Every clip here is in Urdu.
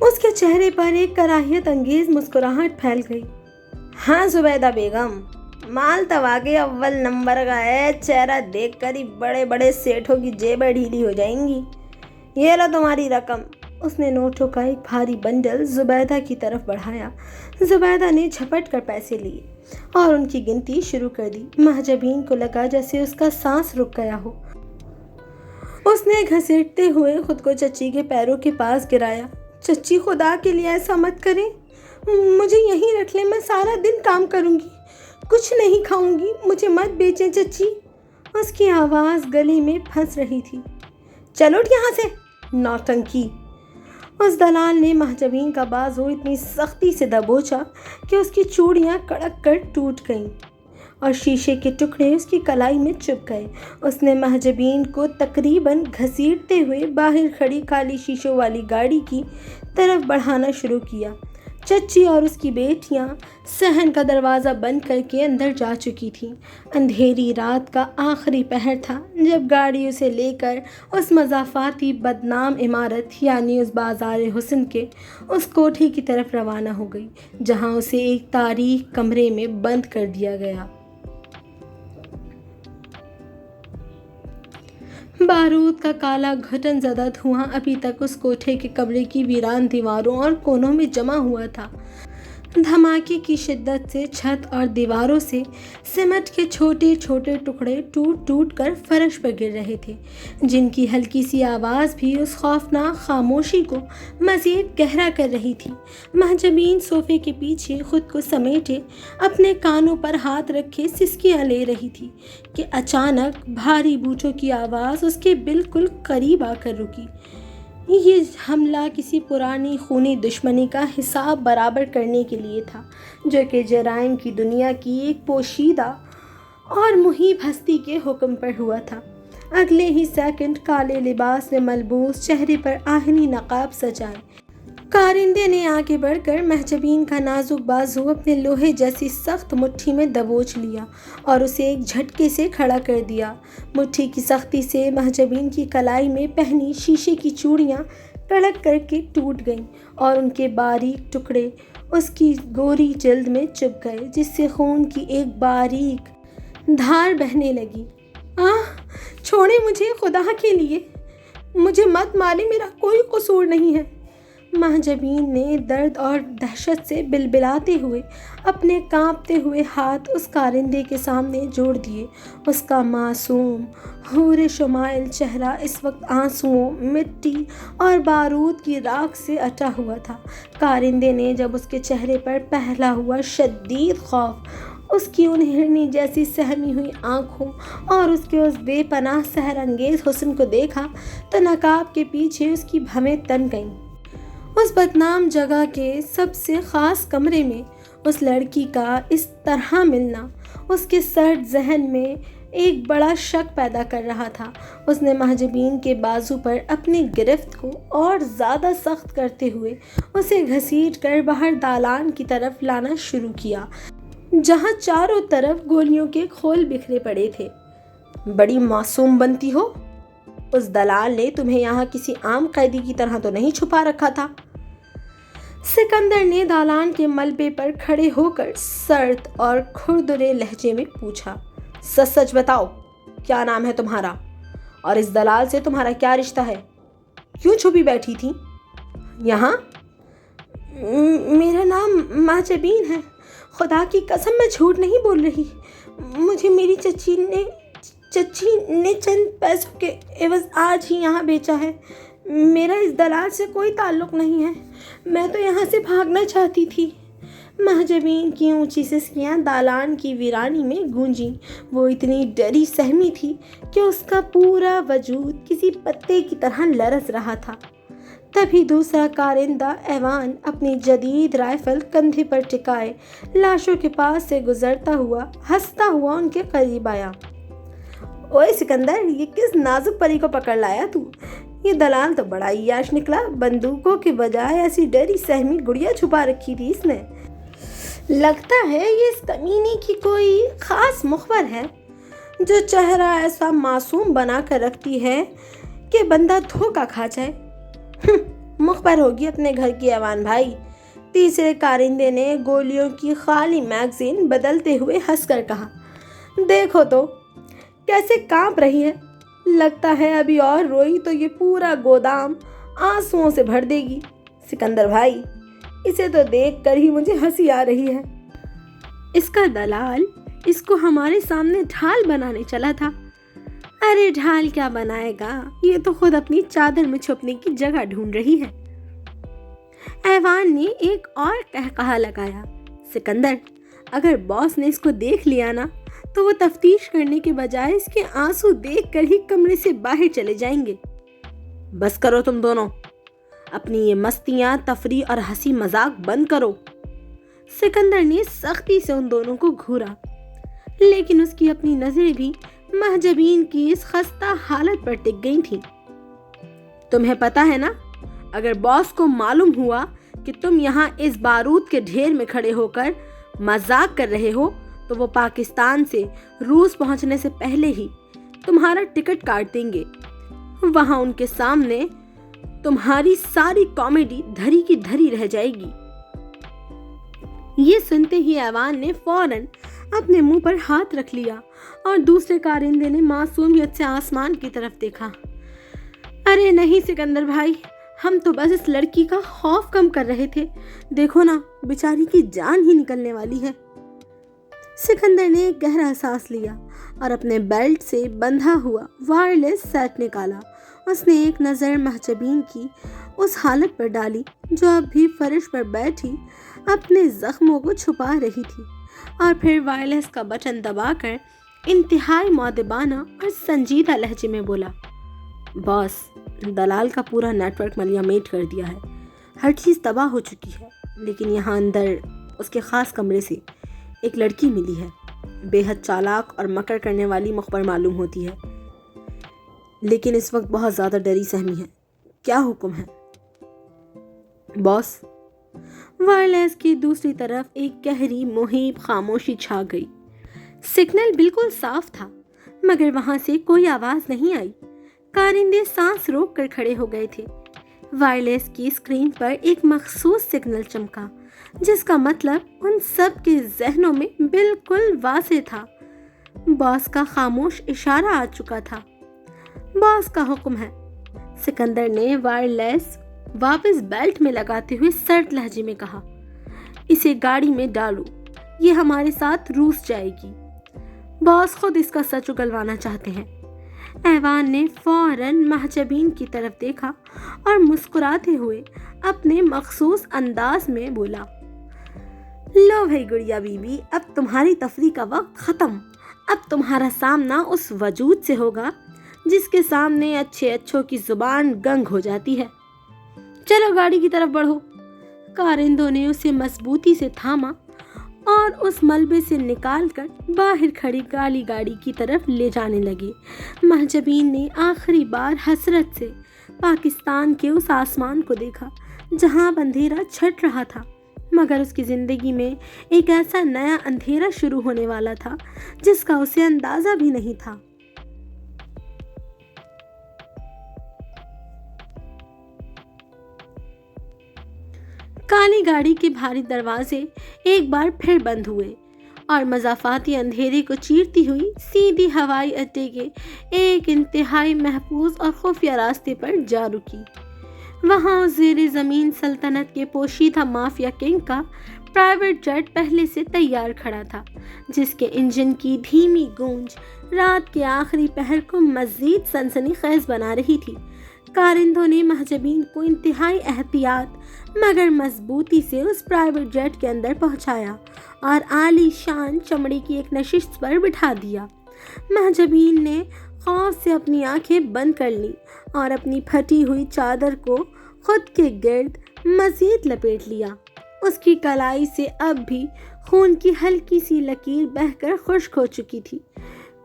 اس کے چہرے پر ایک کراہیت انگیز مسکراہٹ پھیل گئی۔ ہاں زبیدہ بیگم، مال تو واقعی اول نمبر کا ہے، چہرہ دیکھ کر ہی بڑے بڑے سیٹھوں کی جیبیں ڈھیلی ہو جائیں گی۔ یہ لو تمہاری رقم۔ اس نے نوٹوں کا ایک بھاری بنڈل زبیدہ کی طرف بڑھایا۔ زبیدہ نے جھپٹ کر پیسے لیے اور ان کی گنتی شروع کر دی۔ مہجبین کو لگا جیسے اس کا سانس رک گیا ہو۔ اس نے گھسیٹتے ہوئے خود کو چچی کے پیروں کے پاس گرایا۔ چچی، خدا کے لیے ایسا مت کریں، مجھے یہیں رکھ لیں، میں سارا دن کام کروں گی، کچھ نہیں کھاؤں گی، مجھے مت بیچیں چچی۔ اس کی آواز گلے میں پھنس رہی تھی۔ چلو اٹھ یہاں سے، نوٹنکی۔ اس دلال نے مہجبین کا بازو اتنی سختی سے دبوچا کہ اس کی چوڑیاں کڑک کر ٹوٹ گئیں اور شیشے کے ٹکڑے اس کی کلائی میں چپھ گئے۔ اس نے مہجبین کو تقریباً گھسیٹتے ہوئے باہر کھڑی کالی شیشوں والی گاڑی کی طرف بڑھانا شروع کیا۔ چچی اور اس کی بیٹیاں صحن کا دروازہ بند کر کے اندر جا چکی تھیں۔ اندھیری رات کا آخری پہر تھا جب گاڑی اسے لے کر اس مضافاتی بدنام عمارت یعنی اس بازار حسن کے اس کوٹھے کی طرف روانہ ہو گئی جہاں اسے ایک تاریک کمرے میں بند کر دیا گیا۔ بارود کا کالا گھٹن زدہ دھواں ابھی تک اس کوٹھے کے کمرے کی ویران دیواروں اور کونوں میں جمع ہوا تھا۔ دھماکے کی شدت سے چھت اور دیواروں سے سمٹ کے چھوٹے چھوٹے ٹکڑے ٹوٹ ٹوٹ کر فرش پر گر رہے تھے، جن کی ہلکی سی آواز بھی اس خوفناک خاموشی کو مزید گہرا کر رہی تھی۔ مہجبین صوفے کے پیچھے خود کو سمیٹے اپنے کانوں پر ہاتھ رکھے سسکیاں لے رہی تھی کہ اچانک بھاری بوٹوں کی آواز اس کے بالکل قریب آ کر رکی۔ یہ حملہ کسی پرانی خونی دشمنی کا حساب برابر کرنے کے لیے تھا جو کہ جرائم کی دنیا کی ایک پوشیدہ اور محیب ہستی کے حکم پر ہوا تھا۔ اگلے ہی سیکنڈ کالے لباس میں ملبوس، چہرے پر آہنی نقاب سجائے کارندے نے آگے بڑھ کر مہجبین کا نازک بازو اپنے لوہے جیسی سخت مٹھی میں دبوچ لیا اور اسے ایک جھٹکے سے کھڑا کر دیا۔ مٹھی کی سختی سے مہجبین کی کلائی میں پہنی شیشے کی چوڑیاں کڑک کر کے ٹوٹ گئیں اور ان کے باریک ٹکڑے اس کی گوری جلد میں چپھ گئے جس سے خون کی ایک باریک دھار بہنے لگی۔ چھوڑیں مجھے، خدا کے لیے مجھے مت ماریں، میرا کوئی قصور نہیں ہے۔ مہجبین نے درد اور دہشت سے بلبلاتے ہوئے اپنے کانپتے ہوئے ہاتھ اس کارندے کے سامنے جوڑ دیے۔ اس کا معصوم حور شمائل چہرہ اس وقت آنسوؤں، مٹی اور بارود کی راکھ سے اٹا ہوا تھا۔ کارندے نے جب اس کے چہرے پر پہلا ہوا شدید خوف، اس کی ان ہرنی جیسی سہمی ہوئی آنکھوں اور اس کے اس بے پناہ سحر انگیز حسن کو دیکھا تو نقاب کے پیچھے اس کی بھویں تن گئیں۔ اس بدنام جگہ کے سب سے خاص کمرے میں اس لڑکی کا اس طرح ملنا اس کے سرد ذہن میں ایک بڑا شک پیدا کر رہا تھا۔ اس نے مہجبین کے بازو پر اپنی گرفت کو اور زیادہ سخت کرتے ہوئے اسے گھسیٹ کر باہر دالان کی طرف لانا شروع کیا جہاں چاروں طرف گولیوں کے کھول بکھرے پڑے تھے۔ بڑی معصوم بنتی ہو، اس دلال نے تمہیں یہاں کسی عام قیدی کی طرح تو نہیں چھپا رکھا تھا؟ سکندر نے دالان کے ملبے پر کھڑے ہو کر سرد اور کھردرے لہجے میں پوچھا۔ سچ سچ بتاؤ، کیا نام ہے تمہارا اور اس دلال سے تمہارا کیا رشتہ ہے؟ کیوں چھپی بیٹھی تھی یہاں؟ میرا نام مہجبین ہے، خدا کی قسم میں جھوٹ نہیں بول رہی۔ مجھے میری چچی نے چند پیسوں کے عوض آج ہی یہاں بھیجا ہے۔ میرا اس دلال سے کوئی تعلق نہیں ہے، میں تو یہاں سے بھاگنا چاہتی تھی۔ مہجبین کی اونچی سسکیاں دالان کی ویرانی میں گونجیں۔ وہ اتنی ڈری سہمی تھی کہ اس کا پورا وجود کسی پتے کی طرح لرز رہا تھا۔ تبھی دوسرا کارندہ ایوان اپنی جدید رائفل کندھے پر ٹکائے لاشوں کے پاس سے گزرتا ہوا ہنستا ہوا ان کے قریب آیا۔ اوئے سکندر، یہ کس نازک پری کو پکڑ لایا تو؟ یہ دلال تو بڑا عیاش نکلا، بندوقوں کے بجائے ایسی ڈری سہمی گڑیا چھپا رکھی تھی اس نے۔ لگتا ہے یہ اس کمینے کی کوئی خاص مخبر ہے جو چہرہ ایسا معصوم بنا کر رکھتی ہے کہ بندہ دھوکہ کھا جائے۔ مخبر ہوگی اپنے گھر کی ایوان بھائی۔ تیسرے کارندے نے گولیوں کی خالی میگزین بدلتے ہوئے ہنس کر کہا۔ دیکھو تو کیسے کانپ رہی ہے، لگتا ہے ابھی اور روئی تو یہ پورا گودام آنسوؤں سے بھر دے گی۔ سکندر بھائی، اسے تو دیکھ کر ہی مجھے ہنسی آ رہی ہے۔ اس کا دلال اس کو ہمارے سامنے ڈھال بنانے چلا تھا۔ ارے ڈھال کیا بنائے گا، یہ تو خود اپنی چادر میں چھپنے کی جگہ ڈھونڈ رہی ہے۔ ایوان نے ایک اور کہا لگایا۔ سکندر، اگر باس نے اس کو دیکھ لیا نا تو وہ تفتیش کرنے کے بجائے اس کے آنسو دیکھ کر ہی کمرے سے باہر چلے جائیں گے۔ بس کرو تم دونوں، اپنی یہ مستیاں، تفریح اور ہنسی مذاق بند کرو۔ سکندر نے سختی سے ان دونوں کو گھورا، لیکن اس کی اپنی نظریں بھی محجبین کی اس خستہ حالت پر ٹک گئی تھیں۔ تمہیں پتہ ہے نا، اگر باس کو معلوم ہوا کہ تم یہاں اس بارود کے ڈھیر میں کھڑے ہو کر مذاق کر رہے ہو تو وہ پاکستان سے روس پہنچنے سے پہلے ہی تمہارا ٹکٹ کاٹ دیں گے۔ وہاں ان کے سامنے تمہاری ساری کامیڈی دھری کی دھری رہ جائے گی۔ یہ سنتے ہی ایوان نے فوراً اپنے منہ پر ہاتھ رکھ لیا اور دوسرے کارندے نے معصومیت سے آسمان کی طرف دیکھا۔ ارے نہیں سکندر بھائی، ہم تو بس اس لڑکی کا خوف کم کر رہے تھے، دیکھو نا بیچاری کی جان ہی نکلنے والی ہے۔ سکندر نے ایک گہرا سانس لیا اور اپنے بیلٹ سے بندھا ہوا وائرلیس سیٹ نکالا۔ اس نے ایک نظر محجبین کی اس حالت پر ڈالی جو اب بھی فرش پر بیٹھی اپنے زخموں کو چھپا رہی تھی، اور پھر وائرلیس کا بٹن دبا کر انتہائی مؤدبانہ اور سنجیدہ لہجے میں بولا۔ باس، دلال کا پورا نیٹ ورک ملیا میٹ کر دیا ہے، ہر چیز تباہ ہو چکی ہے، لیکن یہاں اندر اس کے خاص کمرے سے ایک لڑکی ملی ہے، بے حد چالاک اور مکر کرنے والی مخبر معلوم ہوتی ہے، لیکن اس وقت بہت زیادہ ڈری سہمی ہے۔ کیا حکم ہے باس؟ وائرلیس کی دوسری طرف ایک گہری محیب خاموشی چھا گئی۔ سگنل بالکل صاف تھا، مگر وہاں سے کوئی آواز نہیں آئی۔ کارندے سانس روک کر کھڑے ہو گئے تھے۔ وائرلیس کی اسکرین پر ایک مخصوص سگنل چمکا، جس کا مطلب ان سب کے ذہنوں میں بالکل واضح تھا۔ باس کا خاموش اشارہ آ چکا تھا۔ باس کا حکم ہے، سکندر نے وائرلیس واپس بیلٹ میں لگاتے ہوئے سرد لہجے میں کہا۔ اسے گاڑی میں ڈالو، یہ ہمارے ساتھ روس جائے گی۔ باس خود اس کا سچ اگلوانا چاہتے ہیں۔ ایوان نے فوراً محجبین کی طرف دیکھا اور مسکراتے ہوئے اپنے مخصوص انداز میں بولا۔ لو بھائی گڑیا بی بی، اب تمہاری تفریح کا وقت ختم۔ اب تمہارا سامنا اس وجود سے ہوگا جس کے سامنے اچھے اچھوں کی زبان گنگ ہو جاتی ہے۔ چلو گاڑی کی طرف بڑھو۔ کارندوں نے اسے مضبوطی سے تھاما اور اس ملبے سے نکال کر باہر کھڑی کالی گاڑی کی طرف لے جانے لگے۔ محجبین نے آخری بار حسرت سے پاکستان کے اس آسمان کو دیکھا جہاں اندھیرا چھٹ رہا تھا، مگر اس کی زندگی میں ایک ایسا نیا اندھیرا شروع ہونے والا تھا جس کا اسے اندازہ بھی نہیں تھا۔ کالی گاڑی کے بھاری دروازے ایک بار پھر بند ہوئے اور مضافاتی اندھیرے کو چیرتی ہوئی سیدھی ہوائی اڈے کے ایک انتہائی محفوظ اور خفیہ راستے پر جا رکی۔ وہاں زیر زمین سلطنت کے پوشیدہ مافیا کنگ کا پرائیویٹ جیٹ پہلے سے تیار کھڑا تھا، جس کے انجن کی دھیمی گونج رات کے آخری پہر کو مزید سنسنی خیز بنا رہی تھی۔ کارندوں نے محجبین کو انتہائی احتیاط مگر مضبوطی سے اس پرائیویٹ جیٹ کے اندر پہنچایا اور عالی شان چمڑے کی ایک نشست پر بٹھا دیا۔ محجبین نے خوف سے اپنی آنکھیں بند کر لیں اور اپنی پھٹی ہوئی چادر کو خود کے گرد مزید لپیٹ لیا۔ اس کی کلائی سے اب بھی خون کی ہلکی سی لکیر بہہ کر خشک ہو چکی تھی۔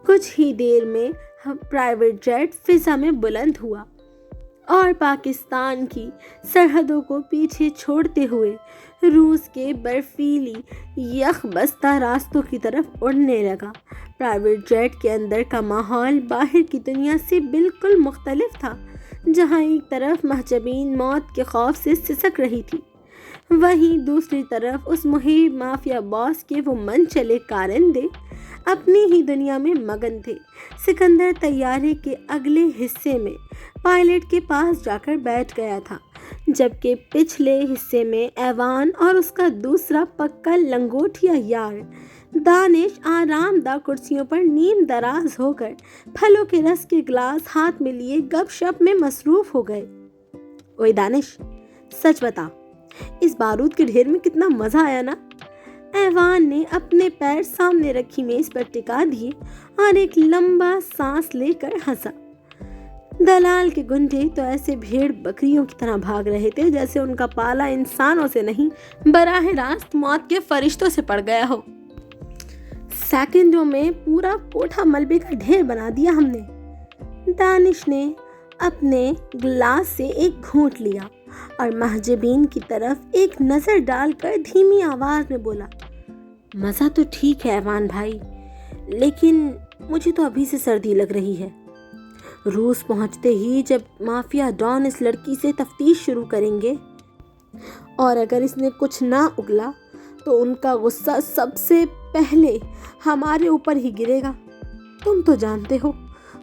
کچھ ہی دیر میں پرائیویٹ جیٹ فضا میں بلند ہوا اور پاکستان کی سرحدوں کو پیچھے چھوڑتے ہوئے روس کے برفیلی یخ بستہ راستوں کی طرف اڑنے لگا۔ پرائیویٹ جیٹ کے اندر کا ماحول باہر کی دنیا سے بالکل مختلف تھا۔ جہاں ایک طرف محجبین موت کے خوف سے سسک رہی تھی، وہیں دوسری طرف اس محیب مافیا باس کے وہ من چلے کارندے اپنی ہی دنیا میں مگن تھے۔ سکندر طیارے کے اگلے حصے میں پائلٹ کے پاس جا کر بیٹھ گیا تھا، جبکہ پچھلے حصے میں ایوان اور اس کا دوسرا پکا لنگوٹیا یار دانش آرام دہ کرسیوں پر نیم دراز ہو کر پھلوں کے رس کے گلاس ہاتھ میں لیے گپ شپ میں مصروف ہو گئے۔ اوئے دانش، سچ بتا، اس بارود کے ڈھیر میں کتنا مزہ آیا نا؟ ایوان نے اپنے پیر سامنے رکھی میز پر ٹکا دیے اور ایک لمبا سانس لے کر ہنسا۔ دلال کے گنڈے تو ایسے بھیڑ بکریوں کی طرح بھاگ رہے تھے جیسے ان کا پالا انسانوں سے نہیں براہ راست موت کے فرشتوں سے پڑ گیا ہو۔ سیکنڈوں میں پورا کوٹھا ملبے کا ڈھیر بنا دیا ہم نے۔ دانش نے اپنے گلاس سے ایک گھونٹ لیا اور محجبین کی طرف ایک نظر ڈال کر دھیمی آواز میں بولا، مزہ تو ٹھیک ہے ایوان بھائی، لیکن مجھے تو ابھی سے سردی لگ رہی ہے۔ روس پہنچتے ہی جب مافیا ڈان اس لڑکی سے تفتیش شروع کریں گے اور اگر اس نے کچھ نہ اگلا تو ان کا غصہ سب سے پہلے ہمارے اوپر ہی گرے گا۔ تم تو جانتے ہو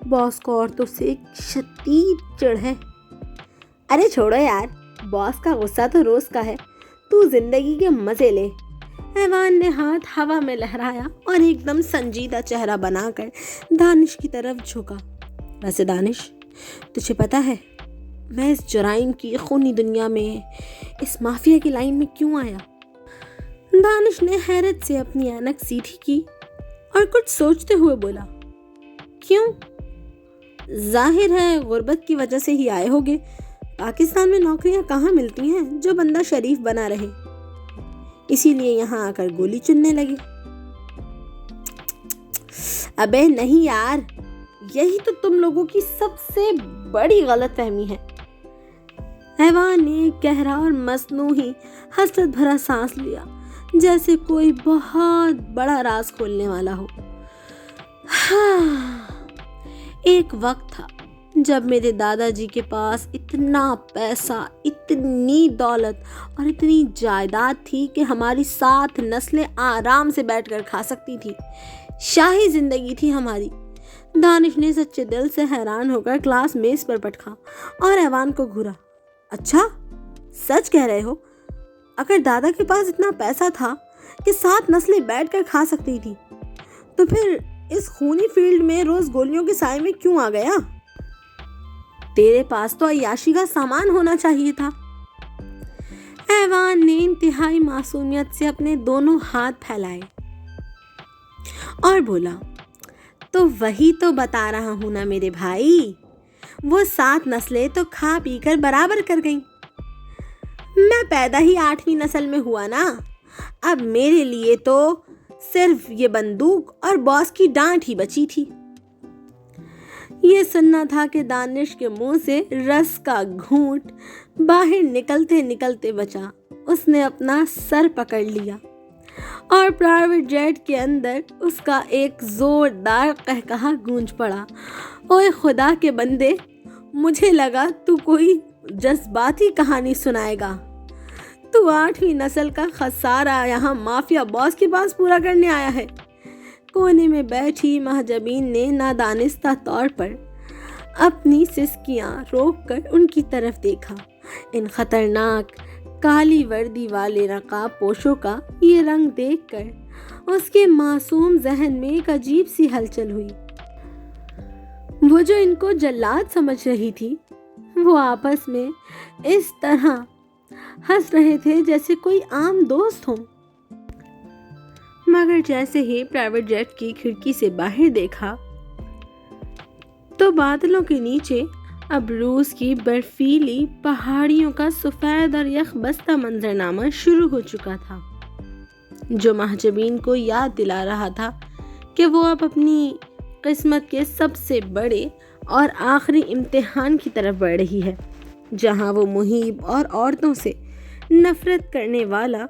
باس کو عورتوں سے ایک شدید چڑ ہے۔ ارے چھوڑو یار، باس کا غصہ تو روز کا ہے، تو زندگی کے مزے لے۔ ایوان نے ہاتھ ہوا میں لہرایا اور ایک دم سنجیدہ چہرہ بنا کر دانش کی طرف جھکا۔ ویسے دانش، تجھے پتا ہے میں اس جرائم کی خونی دنیا میں، اس مافیا کی لائن میں کیوں آیا؟ دانش نے حیرت سے اپنی اینک سیدھی کی اور کچھ سوچتے ہوئے بولا، کیوں؟ ظاہر ہے غربت کی وجہ سے ہی آئے ہوگے۔ پاکستان میں نوکریاں کہاں ملتی ہیں جو بندہ شریف بنا رہے، اسی لیے یہاں آ کر گولی چننے لگے۔ ابے نہیں یار، یہی تو تم لوگوں کی سب سے بڑی غلط فہمی ہے۔ ایوان نے گہرا اور مصنوعی حسرت بھرا سانس لیا، جیسے کوئی بہت بڑا راز کھولنے والا ہو۔ ایک وقت تھا جب میرے دادا جی کے پاس اتنا پیسہ، اتنی دولت اور اتنی جائیداد تھی کہ ہماری 7 نسلیں آرام سے بیٹھ کر کھا سکتی تھی۔ شاہی زندگی تھی ہماری۔ دانش نے سچے دل سے حیران ہو کر گلاس میز پر پٹکا اور ایوان کو گھورا۔ اچھا، سچ کہہ رہے ہو؟ اگر دادا کے پاس اتنا پیسہ تھا کہ 7 نسلیں بیٹھ کر کھا سکتی تھی، تو پھر اس خونی فیلڈ میں روز گولیوں کے سائے میں کیوں آ گیا؟ تیرے پاس تو عیاشی کا سامان ہونا چاہیے تھا۔ ایوان نے انتہائی معصومیت سے اپنے دونوں ہاتھ پھیلائے اور بولا، تو وہی تو بتا رہا ہوں نا میرے بھائی، وہ 7 نسلیں تو کھا پی کر برابر کر گئیں۔ میں پیدا ہی 8ویں نسل میں ہوا نا، اب میرے لیے تو صرف یہ بندوق اور باس کی ڈانٹ ہی بچی تھی۔ یہ سننا تھا کہ دانش کے منہ سے رس کا گھونٹ باہر نکلتے نکلتے بچا۔ اس نے اپنا سر پکڑ لیا اور پرائیویٹ جیٹ کے اندر اس کا ایک زوردار قہقہا گونج پڑا۔ اوے خدا کے بندے، مجھے لگا تو کوئی جذباتی کہانی سنائے گا۔ تو 8ویں نسل کا خسارہ یہاں مافیا باس کے پاس پورا کرنے آیا ہے۔ کونے میں بیٹھی محجبین نے نادانستہ طور پر اپنی سسکیاں روک کر ان کی طرف دیکھا۔ ان خطرناک کالی وردی والے نقاب پوشوں کا یہ رنگ دیکھ کر اس کے معصوم ذہن میں ایک عجیب سی ہلچل ہوئی۔ وہ جو ان کو جلاد سمجھ رہی تھی، وہ آپس میں اس طرح ہنس رہے تھے جیسے کوئی عام دوست ہوں۔ مگر جیسے ہی پرائیویٹ جیٹ کی کھڑکی سے باہر دیکھا تو بادلوں کے نیچے اب روس کی برفیلی پہاڑیوں کا سفید اور یخ بستہ منظرنامہ شروع ہو چکا تھا، جو محجبین کو یاد دلا رہا تھا کہ وہ اب اپنی قسمت کے سب سے بڑے اور آخری امتحان کی طرف بڑھ رہی ہے، جہاں وہ محیب اور عورتوں سے نفرت کرنے والا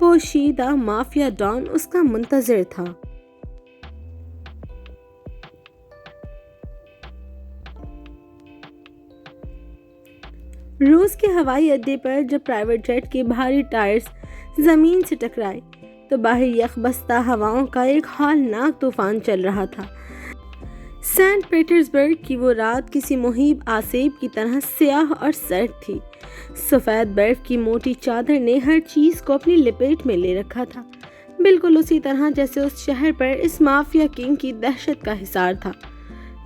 پوشیدہ مافیا ڈان اس کا منتظر تھا۔ روس کے ہوائی اڈے پر جب پرائیویٹ جیٹ کے بھاری ٹائرز زمین سے ٹکرائے تو باہر یخ بستہ ہواؤں کا ایک ہولناک طوفان چل رہا تھا۔ سینٹ پیٹرزبرگ کی وہ رات کسی مہیب آسیب کی طرح سیاہ اور سرد تھی۔ سفید برف کی موٹی چادر نے ہر چیز کو اپنی لپیٹ میں لے رکھا تھا، بالکل اسی طرح جیسے اس شہر پر اس مافیا کنگ کی دہشت کا حصار تھا۔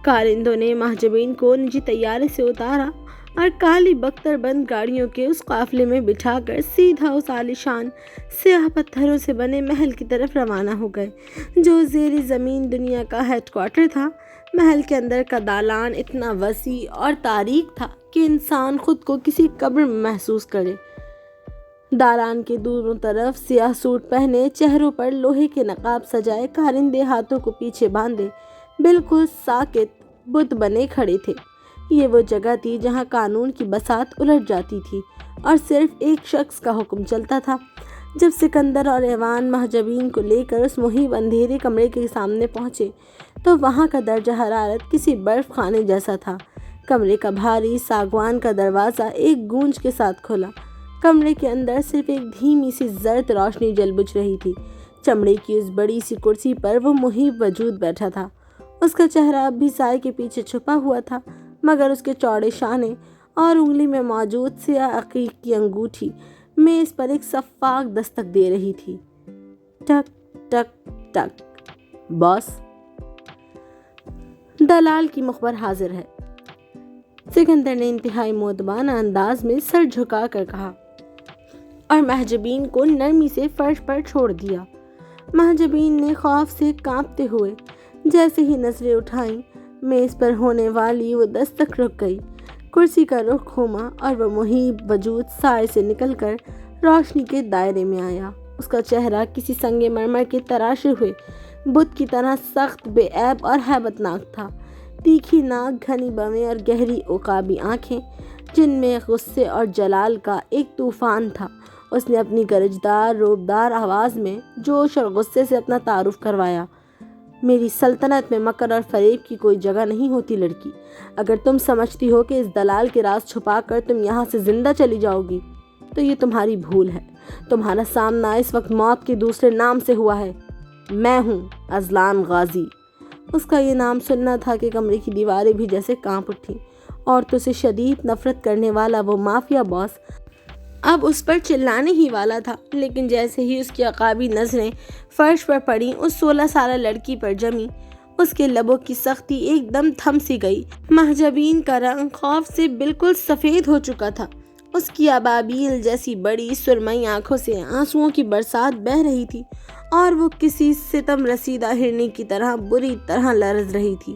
کارندوں نے مہاجبین کو نجی طیارے سے اتارا اور کالی بختر بند گاڑیوں کے اس قافلے میں بٹھا کر سیدھا اس عالیشان سیاہ پتھروں سے بنے محل کی طرف روانہ ہو گئے جو زیر زمین دنیا کا ہیڈ کوارٹر تھا۔ محل کے اندر کا دالان اتنا وسیع اور تاریک تھا کہ انسان خود کو کسی قبر میں محسوس کرے۔ دالان کے دونوں طرف سیاہ سوٹ پہنے، چہروں پر لوہے کے نقاب سجائے کارندے ہاتھوں کو پیچھے باندھے بالکل ساکت بت بنے کھڑے تھے۔ یہ وہ جگہ تھی جہاں قانون کی بساط الٹ جاتی تھی اور صرف ایک شخص کا حکم چلتا تھا۔ جب سکندر اور ایوان مہاجبین کو لے کر اس مہیب اندھیرے کمرے کے سامنے پہنچے تو وہاں کا درجہ حرارت کسی برف خانے جیسا تھا۔ کمرے کا بھاری ساگوان کا دروازہ ایک گونج کے ساتھ کھلا۔ کمرے کے اندر صرف ایک دھیمی سی زرد روشنی جل بجھ رہی تھی۔ چمڑے کی اس بڑی سی کرسی پر وہ مہیب وجود بیٹھا تھا۔ اس کا چہرہ اب بھی سائے کے پیچھے چھپا ہوا تھا، مگر اس کے چوڑے شانے اور انگلی میں موجود سیاہ عقیق کی انگوٹھی میز پر ایک شفاف دستک دے رہی تھی۔ ٹک ٹک ٹک۔ باس، دلال کی مخبر حاضر ہے، سکندر نے انتہائی مؤدبانہ انداز میں سر جھکا کر کہا اور مہاجبین کو نرمی سے فرش پر چھوڑ دیا۔ مہاجبین نے خوف سے کانپتے ہوئے جیسے ہی نظریں اٹھائیں، میز پر ہونے والی وہ دستک رک گئی۔ کرسی کا رخ گھوما اور وہ مہیب وجود سائے سے نکل کر روشنی کے دائرے میں آیا۔ اس کا چہرہ کسی سنگ مرمر کے تراشے ہوئے بت کی طرح سخت، بے عیب اور ہیبت ناک تھا۔ تیکھی ناک، گھنی بویں اور گہری عقابی آنکھیں جن میں غصے اور جلال کا ایک طوفان تھا۔ اس نے اپنی گرجدار روبدار آواز میں جوش اور غصے سے اپنا تعارف کروایا۔ میری سلطنت میں مکر اور فریب کی کوئی جگہ نہیں ہوتی لڑکی۔ اگر تم سمجھتی ہو کہ اس دلال کے راز چھپا کر تم یہاں سے زندہ چلی جاؤ گی تو یہ تمہاری بھول ہے۔ تمہارا سامنا اس وقت موت کے دوسرے نام سے ہوا ہے۔ میں ہوں اذلان غازی۔ اس کا یہ نام سننا تھا کہ کمرے کی دیواریں بھی جیسے کانپ اٹھیں۔ عورتوں سے شدید نفرت کرنے والا وہ مافیا باس اب اس پر چلانے ہی والا تھا، لیکن جیسے ہی اس کی عقابی نظریں فرش پر پڑیں، اس 16 سالہ لڑکی پر جمی، اس کے لبوں کی سختی ایک دم تھم سی گئی۔ مہاجبین کا رنگ خوف سے بالکل سفید ہو چکا تھا۔ اس کی ابابیل جیسی بڑی سرمئی آنکھوں سے آنسوؤں کی برسات بہہ رہی تھی اور وہ کسی ستم رسیدہ ہرنی کی طرح بری طرح لرز رہی تھی۔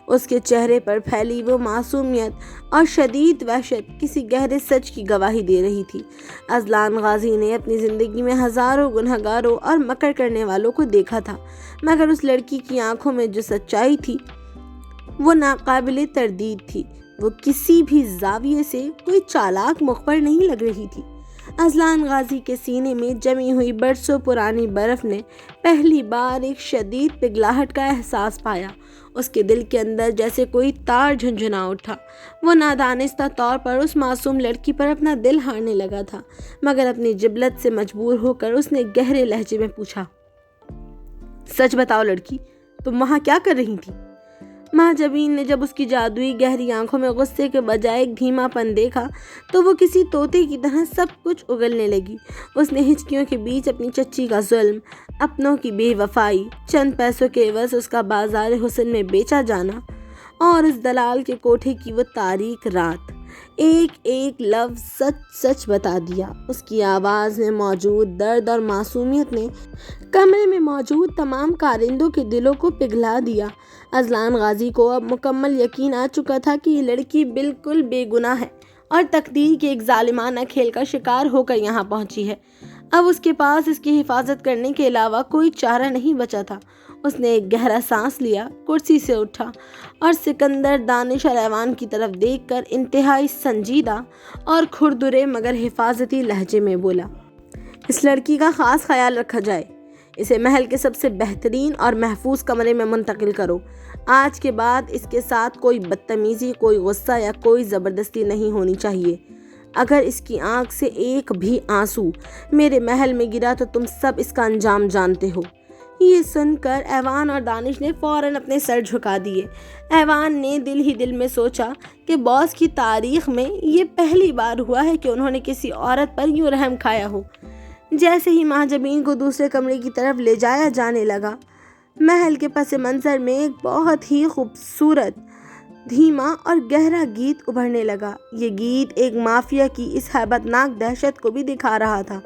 اس کے چہرے پر پھیلی وہ معصومیت اور شدید وحشت کسی گہرے سچ کی گواہی دے رہی تھی۔ اذلان غازی نے اپنی زندگی میں ہزاروں گنہگاروں اور مکر کرنے والوں کو دیکھا تھا، مگر اس لڑکی کی آنکھوں میں جو سچائی تھی وہ ناقابل تردید تھی۔ وہ کسی بھی زاویے سے کوئی چالاک مخبر نہیں لگ رہی تھی۔ اذلان غازی کے سینے میں جمی ہوئی برسوں پرانی برف نے پہلی بار ایک شدید پگھلاہٹ کا احساس پایا۔ اس کے دل کے اندر جیسے کوئی تار جھنجھنا اٹھا۔ وہ نادانستہ طور پر اس معصوم لڑکی پر اپنا دل ہارنے لگا تھا، مگر اپنی جبلت سے مجبور ہو کر اس نے گہرے لہجے میں پوچھا، سچ بتاؤ لڑکی، تم وہاں کیا کر رہی تھی؟ مہاجبین نے جب اس کی جادوئی گہری آنکھوں میں غصے کے بجائے ایک دھیما پن دیکھا تو وہ کسی طوطے کی طرح سب کچھ اگلنے لگی۔ اس نے ہچکیوں کے بیچ اپنی چچی کا ظلم، اپنوں کی بے وفائی، چند پیسوں کے عوض اس کا بازار حسن میں بیچا جانا اور اس دلال کے کوٹھے کی وہ تاریک رات، ایک ایک لفظ سچ سچ بتا دیا۔ اس کی آواز میں موجود درد اور معصومیت نے کمرے میں موجود تمام کارندوں کے دلوں کو پگھلا دیا۔ اذلان غازی کو اب مکمل یقین آ چکا تھا کہ یہ لڑکی بالکل بے گناہ ہے اور تقدیر کے ایک ظالمانہ کھیل کا شکار ہو کر یہاں پہنچی ہے۔ اب اس کے پاس اس کی حفاظت کرنے کے علاوہ کوئی چارہ نہیں بچا تھا۔ اس نے ایک گہرا سانس لیا، کرسی سے اٹھا اور سکندر، دانش اور ایوان کی طرف دیکھ کر انتہائی سنجیدہ اور کھردرے مگر حفاظتی لہجے میں بولا، اس لڑکی کا خاص خیال رکھا جائے۔ اسے محل کے سب سے بہترین اور محفوظ کمرے میں منتقل کرو۔ آج کے بعد اس کے ساتھ کوئی بدتمیزی، کوئی غصہ یا کوئی زبردستی نہیں ہونی چاہیے۔ اگر اس کی آنکھ سے ایک بھی آنسو میرے محل میں گرا تو تم سب اس کا انجام جانتے ہو۔ یہ سن کر ایوان اور دانش نے فوراً اپنے سر جھکا دیے۔ ایوان نے دل ہی دل میں سوچا کہ باس کی تاریخ میں یہ پہلی بار ہوا ہے کہ انہوں نے کسی عورت پر یوں رحم کھایا ہو۔ جیسے ہی مہاجبین کو دوسرے کمرے کی طرف لے جایا جانے لگا، محل کے پس منظر میں ایک بہت ہی خوبصورت، دھیما اور گہرا گیت ابھرنے لگا۔ یہ گیت ایک مافیا کی اس ہیبت ناک دہشت کو بھی دکھا رہا تھا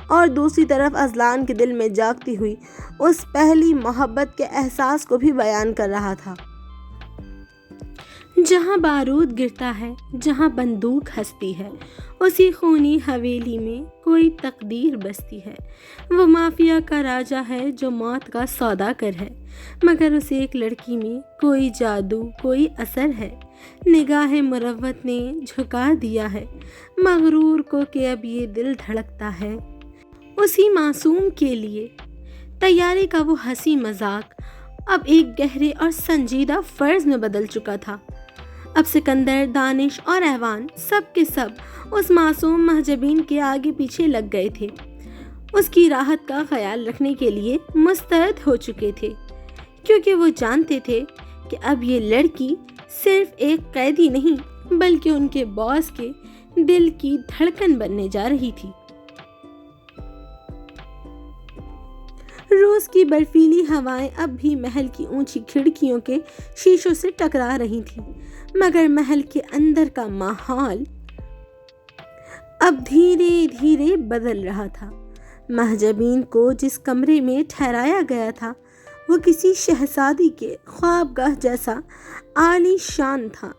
اور دوسری طرف اذلان کے دل میں جاگتی ہوئی اس پہلی محبت کے احساس کو بھی بیان کر رہا تھا۔ جہاں بارود گرتا ہے، جہاں بندوق ہنستی ہے، اسی خونی حویلی میں کوئی تقدیر بستی ہے۔ وہ مافیا کا راجا ہے جو موت کا سودا گر ہے، مگر اس ایک لڑکی میں کوئی جادو، کوئی اثر ہے۔ نگاہ مروت نے جھکا دیا ہے مغرور کو کہ اب یہ دل دھڑکتا ہے اسی معصوم کے لیے۔ طیارے کا وہ ہنسی مذاق اب ایک گہرے اور سنجیدہ فرض میں بدل چکا تھا۔ اب سکندر، دانش اور ایوان سب کے سب اس معصوم مہجبین کے آگے پیچھے لگ گئے تھے، اس کی راحت کا خیال رکھنے کے لیے مستعد ہو چکے تھے، کیونکہ وہ جانتے تھے کہ اب یہ لڑکی صرف ایک قیدی نہیں بلکہ ان کے باس کے دل کی دھڑکن بننے جا رہی تھی۔ روز کی برفیلی ہوائیں اب بھی محل کی اونچی کھڑکیوں کے شیشوں سے ٹکرا رہی تھیں، مگر محل کے اندر کا ماحول اب دھیرے دھیرے بدل رہا تھا۔ مہجبین کو جس کمرے میں ٹھہرایا گیا تھا وہ کسی شہزادی کے خوابگاہ جیسا عالی شان تھا۔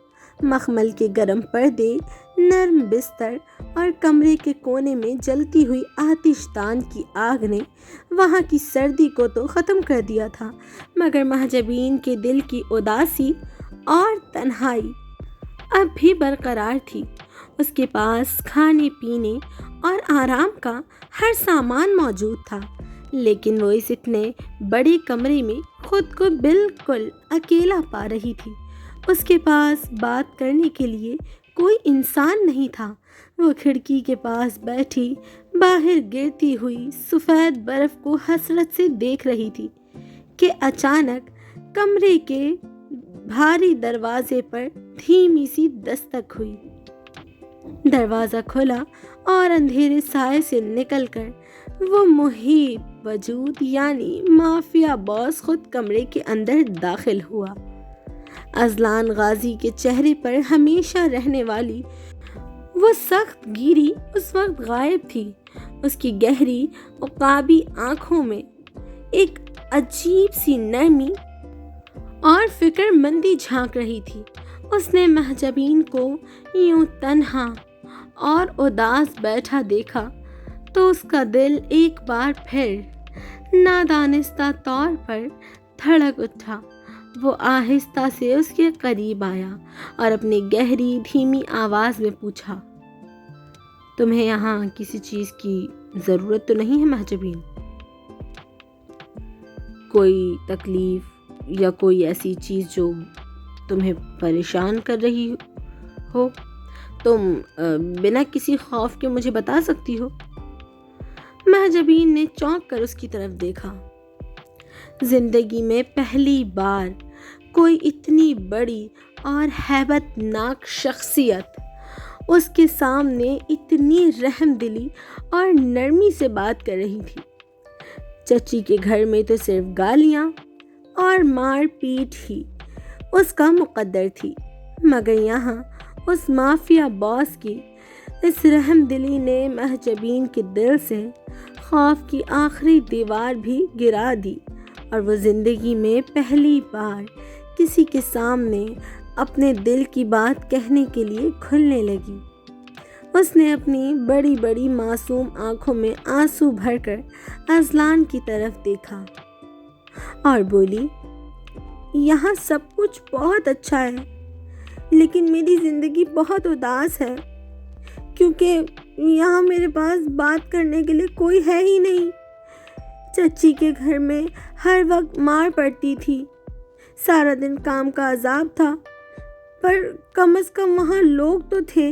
مخمل کے گرم پردے، نرم بستر اور کمرے کے کونے میں جلتی ہوئی آتش دان کی آگ نے وہاں کی سردی کو تو ختم کر دیا تھا، مگر مہجبین کے دل کی اداسی اور تنہائی اب بھی برقرار تھی۔ اس کے پاس کھانے پینے اور آرام کا ہر سامان موجود تھا، لیکن وہ اس اتنے بڑے کمرے میں خود کو بالکل اکیلا پا رہی تھی۔ اس کے پاس بات کرنے کے لیے کوئی انسان نہیں تھا۔ وہ کھڑکی کے پاس بیٹھی باہر گرتی ہوئی سفید برف کو حسرت سے دیکھ رہی تھی کہ اچانک کمرے کے بھاری دروازے پر دھیمی سی دستک ہوئی۔ دروازہ کھلا اور اندھیرے سائے سے نکل کر وہ محیب وجود یعنی مافیا باس خود کمرے کے اندر داخل ہوا۔ اذلان غازی کے چہرے پر ہمیشہ رہنے والی وہ سخت گیری اس وقت غائب تھی۔ اس کی گہری عقابی آنکھوں میں ایک عجیب سی نرمی اور فکر مندی جھانک رہی تھی۔ اس نے مہجبین کو یوں تنہا اور اداس بیٹھا دیکھا تو اس کا دل ایک بار پھر نادانستہ طور پر دھڑک اٹھا۔ وہ آہستہ سے اس کے قریب آیا اور اپنی گہری دھیمی آواز میں پوچھا، تمہیں یہاں کسی چیز کی ضرورت تو نہیں ہے مہجبین؟ کوئی تکلیف یا کوئی ایسی چیز جو تمہیں پریشان کر رہی ہو؟ تم بنا کسی خوف کے مجھے بتا سکتی ہو۔ مہجبین نے چونک کر اس کی طرف دیکھا۔ زندگی میں پہلی بار کوئی اتنی بڑی اور ہیبت ناک شخصیت اس کے سامنے اتنی رحم دلی اور نرمی سے بات کر رہی تھی۔ چچی کے گھر میں تو صرف گالیاں اور مار پیٹ ہی اس کا مقدر تھی، مگر یہاں اس مافیا باس کی اس رحم دلی نے مہجبین کے دل سے خوف کی آخری دیوار بھی گرا دی، اور وہ زندگی میں پہلی بار کسی کے سامنے اپنے دل کی بات کہنے کے لیے کھلنے لگی۔ اس نے اپنی بڑی بڑی معصوم آنکھوں میں آنسو بھر کر اذلان کی طرف دیکھا اور بولی، یہاں سب کچھ بہت اچھا ہے، لیکن میری زندگی بہت اداس ہے کیونکہ یہاں میرے پاس بات کرنے کے لیے کوئی ہے ہی نہیں۔ چچی کے گھر میں ہر وقت مار پڑتی تھی، سارا دن کام کا عذاب تھا، پر کم از کم وہاں لوگ تو تھے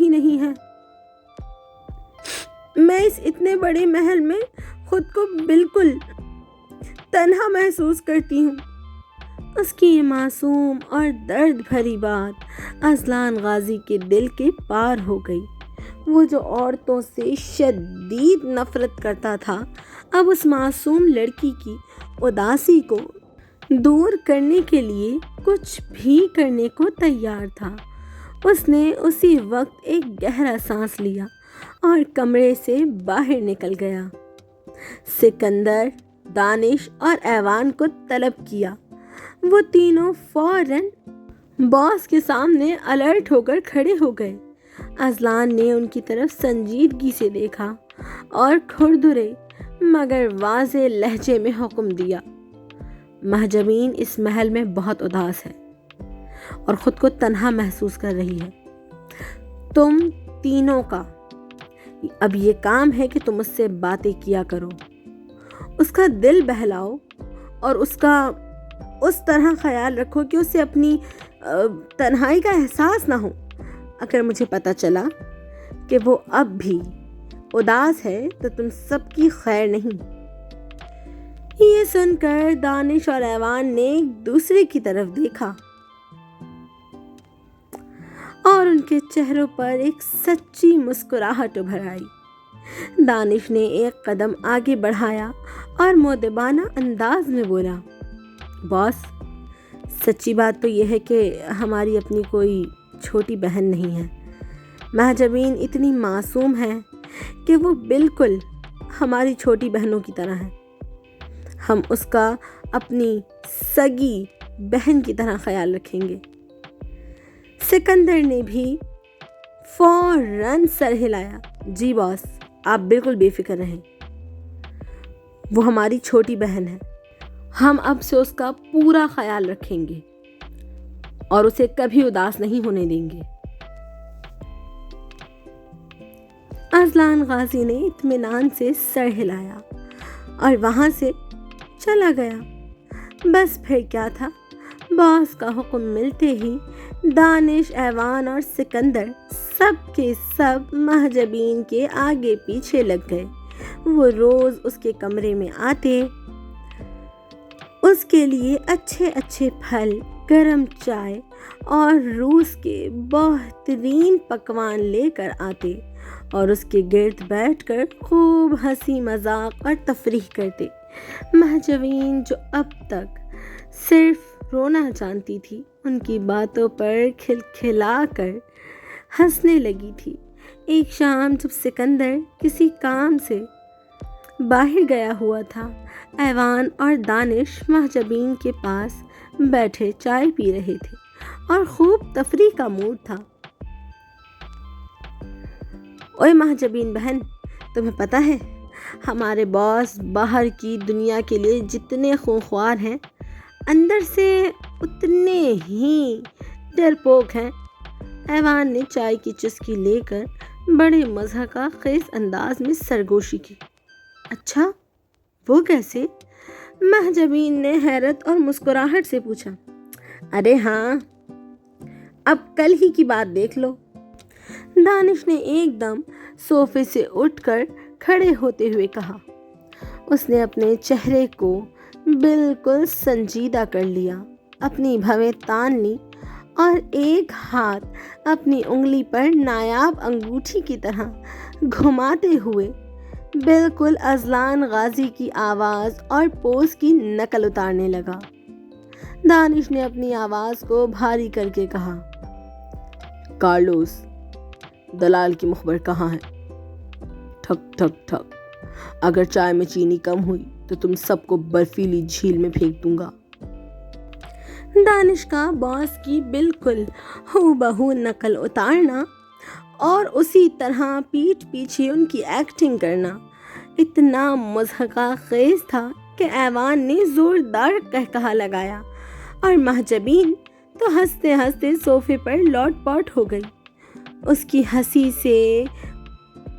ہی نہیں ہے۔ میں اس اتنے بڑے محل میں خود کو بالکل تنہا محسوس کرتی ہوں۔ اس کی یہ معصوم اور درد بھری بات اذلان غازی کے دل کے پار ہو گئی۔ وہ جو عورتوں سے شدید نفرت کرتا تھا، اب اس معصوم لڑکی کی اداسی کو دور کرنے کے لیے کچھ بھی کرنے کو تیار تھا۔ اس نے اسی وقت ایک گہرا سانس لیا اور کمرے سے باہر نکل گیا۔ سکندر، دانش اور ایوان کو طلب کیا۔ وہ تینوں فوراً باس کے سامنے الرٹ ہو کر کھڑے ہو گئے۔ اذلان نے ان کی طرف سنجیدگی سے دیکھا اور کھردرے مگر واضح لہجے میں حکم دیا، مہجبین اس محل میں بہت اداس ہے اور خود کو تنہا محسوس کر رہی ہے۔ تم تینوں کا اب یہ کام ہے کہ تم اس سے باتیں کیا کرو، اس کا دل بہلاؤ اور اس کا اس طرح خیال رکھو کہ اسے اپنی تنہائی کا احساس نہ ہو۔ اگر مجھے پتہ چلا کہ وہ اب بھی اداس ہے تو تم سب کی خیر نہیں۔ یہ سن کر دانش اور ایوان نے ایک دوسرے کی طرف دیکھا اور ان کے چہروں پر ایک سچی مسکراہٹ ابھر آئی۔ دانش نے ایک قدم آگے بڑھایا اور مؤدبانہ انداز میں بولا، باس، سچی بات تو یہ ہے کہ ہماری اپنی کوئی چھوٹی بہن نہیں ہے۔ مہجبین اتنی معصوم ہے کہ وہ بالکل ہماری چھوٹی بہنوں کی طرح ہے۔ ہم اس کا اپنی سگی بہن کی طرح خیال رکھیں گے۔ سکندر نے بھی فوراً سر ہلایا، جی باس، آپ بالکل بے فکر رہیں، وہ ہماری چھوٹی بہن ہے، ہم اب سے اس کا پورا خیال رکھیں گے اور اسے کبھی اداس نہیں ہونے دیں گے۔ اذلان غازی نے اطمینان سے سر ہلایا اور وہاں سے چلا گیا۔ بس پھر کیا تھا، باس کا حکم ملتے ہی دانش، ایوان اور سکندر سب کے سب مہجبین کے آگے پیچھے لگ گئے۔ وہ روز اس کے کمرے میں آتے، اس کے لیے اچھے اچھے پھل، گرم چائے اور روس کے بہترین پکوان لے کر آتے اور اس کے گرد بیٹھ کر خوب ہنسی مذاق اور تفریح کرتے۔ مہجوین جو اب تک صرف رونا جانتی تھی، ان کی باتوں پر کھلکھلا کر ہنسنے لگی تھی۔ ایک شام جب سکندر کسی کام سے باہر گیا ہوا تھا، ایوان اور دانش مہجبین کے پاس بیٹھے چائے پی رہے تھے اور خوب تفریح کا موڈ تھا۔ اوے مہجبین بہن، تمہیں پتہ ہے ہمارے باس باہر کی دنیا کے لیے جتنے خونخوار ہیں، اندر سے اتنے ہی ڈرپوک ہیں۔ ایوان نے چائے کی چسکی لے کر بڑے مزاح خیز انداز میں سرگوشی کی۔ اچھا، وہ کیسے؟ مہجبین نے حیرت اور مسکراہٹ سے پوچھا۔ ارے ہاں، اب کل ہی کی بات دیکھ لو۔ دانش نے ایک دم صوفے سے اٹھ کر کھڑے ہوتے ہوئے کہا۔ اس نے اپنے چہرے کو بالکل سنجیدہ کر لیا، اپنی بھویں تان لی اور ایک ہاتھ اپنی انگلی پر نایاب انگوٹھی کی طرح گھماتے ہوئے بالکل اذلان غازی کی آواز اور پوز کی نقل اتارنے لگا۔ دانش نے اپنی آواز کو بھاری کر کے کہا، کارلوس، دلال کی مخبر کہاں ہے؟ ٹھک ٹھک ٹھک، اگر چائے میں چینی کم ہوئی تو تم سب کو برفیلی جھیل میں پھینک دوں گا۔ دانش کا باس کی بالکل ہو بہو نقل اتارنا اور اسی طرح پیٹھ پیچھے ان کی ایکٹنگ کرنا اتنا مضحکہ خیز تھا کہ ایوان نے زوردار قہقہا لگایا اور مہجبین تو ہنستے ہنستے صوفے پر لوٹ پوٹ ہو گئی۔ اس کی ہنسی سے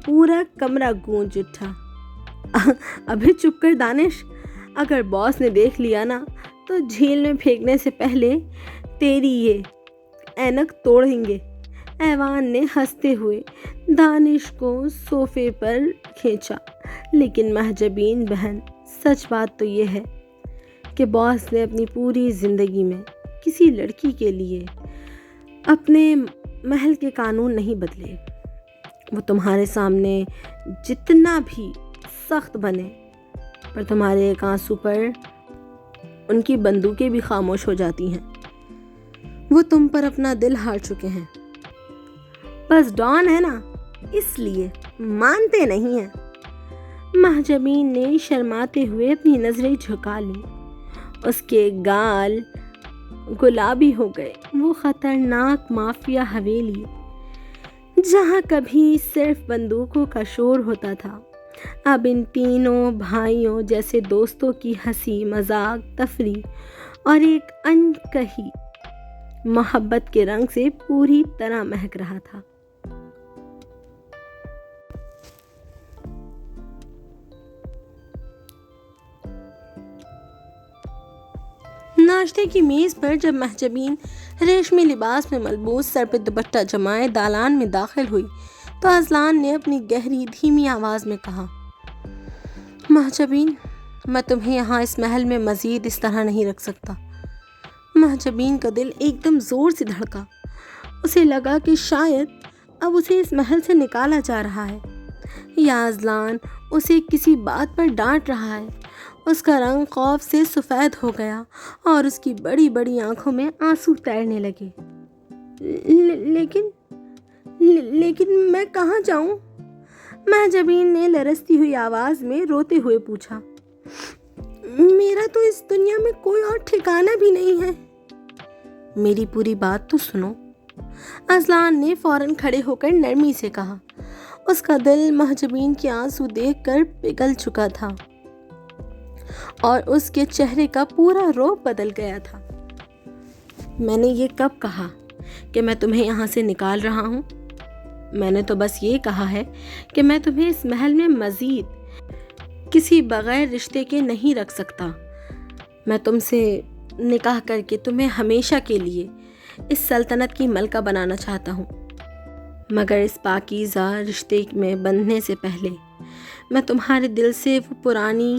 پورا کمرہ گونج اٹھا۔ ابھی چپ کر دانش، اگر باس نے دیکھ لیا نا تو جھیل میں پھینکنے سے پہلے تیری یہ اینک توڑیں گے۔ ایوان نے ہنستے ہوئے دانش کو صوفے پر کھینچا، لیکن مہجبین بہن، سچ بات تو یہ ہے کہ باس نے اپنی پوری زندگی میں کسی لڑکی کے لیے اپنے محل کے قانون نہیں بدلے۔ وہ تمہارے سامنے جتنا بھی سخت بنے، پر تمہارے ایک آنسو پر ان کی بندوقیں بھی خاموش ہو جاتی ہیں۔ وہ تم پر اپنا دل ہار چکے ہیں، بس ڈان ہے نا، اس لیے مانتے نہیں ہیں۔ مہجبین نے شرماتے ہوئے اپنی نظریں جھکا لیں۔ اس کے گال گلابی ہو گئے۔ وہ خطرناک مافیا حویلی، جہاں کبھی صرف بندوقوں کا شور ہوتا تھا، اب ان تینوں بھائیوں جیسے دوستوں کی ہنسی مذاق، تفریح اور ایک انکہی محبت کے رنگ سے پوری طرح مہک رہا تھا۔ ناشتے کی میز پر جب مہجبین ریشمی لباس میں ملبوس سر پہ دوپٹہ جمائے دالان میں داخل ہوئی تو اذلان نے اپنی گہری دھیمی آواز میں کہا، مہجبین، میں تمہیں یہاں اس محل میں مزید اس طرح نہیں رکھ سکتا۔ مہجبین کا دل ایک دم زور سے دھڑکا۔ اسے لگا کہ شاید اب اسے اس محل سے نکالا جا رہا ہے، یا اذلان اسے کسی بات پر ڈانٹ رہا ہے۔ اس کا رنگ خوف سے سفید ہو گیا اور اس کی بڑی بڑی آنکھوں میں آنسو تیرنے لگے۔ لیکن میں کہاں جاؤں؟ مہجبین نے لرزتی ہوئی آواز میں روتے ہوئے پوچھا۔ میرا تو اس دنیا میں کوئی اور ٹھکانہ بھی نہیں ہے۔ میری پوری بات تو سنو، اذلان نے فوراً کھڑے ہو کر نرمی سے کہا۔ اس کا دل مہجبین کے آنسو دیکھ کر پگھل چکا تھا اور اس کے چہرے کا پورا رخ بدل گیا تھا۔ میں نے یہ کب کہا کہ میں تمہیں یہاں سے نکال رہا ہوں؟ میں نے تو بس یہ کہا ہے کہ میں تمہیں اس محل میں مزید کسی بغیر رشتے کے نہیں رکھ سکتا۔ میں تم سے نکاح کر کے تمہیں ہمیشہ کے لیے اس سلطنت کی ملکہ بنانا چاہتا ہوں، مگر اس پاکیزہ رشتے میں بندھنے سے پہلے میں تمہارے دل سے وہ پرانی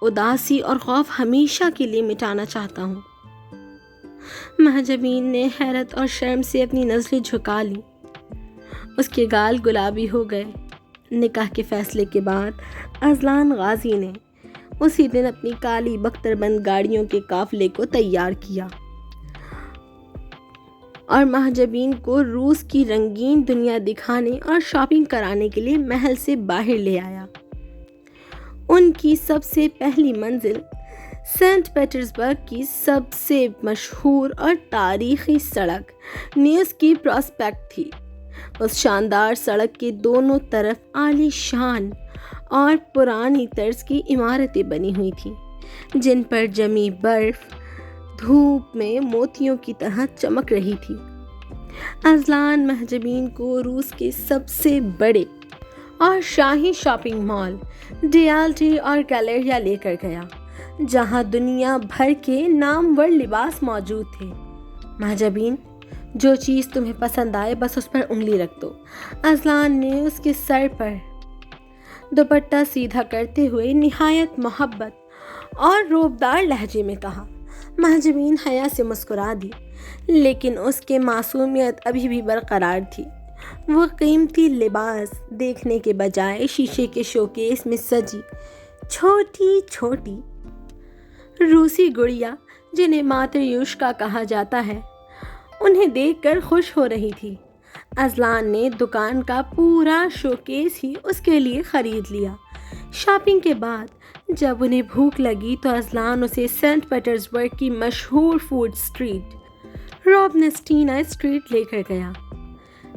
اداسی اور خوف ہمیشہ کے لیے مٹانا چاہتا ہوں۔ مہجبین نے حیرت اور شرم سے اپنی نظریں جھکا لیں۔ اس کے گال گلابی ہو گئے۔ نکاح کے فیصلے کے بعد اذلان غازی نے اسی دن اپنی کالی بختر بند گاڑیوں کے قافلے کو تیار کیا اور مہجبین کو روس کی رنگین دنیا دکھانے اور شاپنگ کرانے کے لیے محل سے باہر لے آیا۔ ان کی سب سے پہلی منزل سینٹ پیٹرزبرگ کی سب سے مشہور اور تاریخی سڑک نیوسکی پراسپیکٹ تھی۔ اس شاندار سڑک کے دونوں طرف عالی شان اور پرانی طرز کی عمارتیں بنی ہوئی تھیں، جن پر جمی برف دھوپ میں موتیوں کی طرح چمک رہی تھی۔ اذلان مہجبین کو روس کے سب سے بڑے اور شاہی شاپنگ مال ڈیالٹی اور گیلریا لے کر گیا، جہاں دنیا بھر کے نامور لباس موجود تھے۔ مہجبین، جو چیز تمہیں پسند آئے بس اس پر انگلی رکھ دو، اذلان نے اس کے سر پر دوپٹہ سیدھا کرتے ہوئے نہایت محبت اور روبدار لہجے میں کہا۔ مہجبین حیا سے مسکرا دی، لیکن اس کے معصومیت ابھی بھی برقرار تھی۔ وہ قیمتی لباس دیکھنے کے بجائے شیشے کے شوکیس میں سجی چھوٹی چھوٹی روسی گڑیا، جنہیں ماتریوشکا کہا جاتا ہے، انہیں دیکھ کر خوش ہو رہی تھی۔ اذلان نے دکان کا پورا شوکیس ہی اس کے لیے خرید لیا۔ شاپنگ کے بعد جب انہیں بھوک لگی تو اذلان اسے سینٹ پیٹرزبرگ کی مشہور فوڈ اسٹریٹ روبنسٹینا اسٹریٹ لے کر گیا۔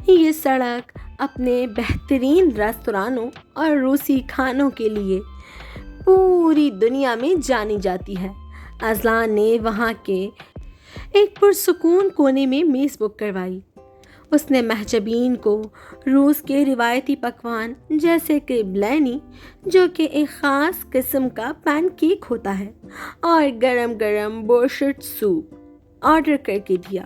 یہ سڑک اپنے بہترین ریستورانوں اور روسی کھانوں کے لیے پوری دنیا میں جانی جاتی ہے۔ اذلان نے وہاں کے ایک پرسکون کونے میں میز بک کروائی۔ اس نے مہجبین کو روس کے روایتی پکوان جیسے کہ بلینی، جو کہ ایک خاص قسم کا پین کیک ہوتا ہے، اور گرم گرم بورشٹ سوپ آرڈر کر کے دیا۔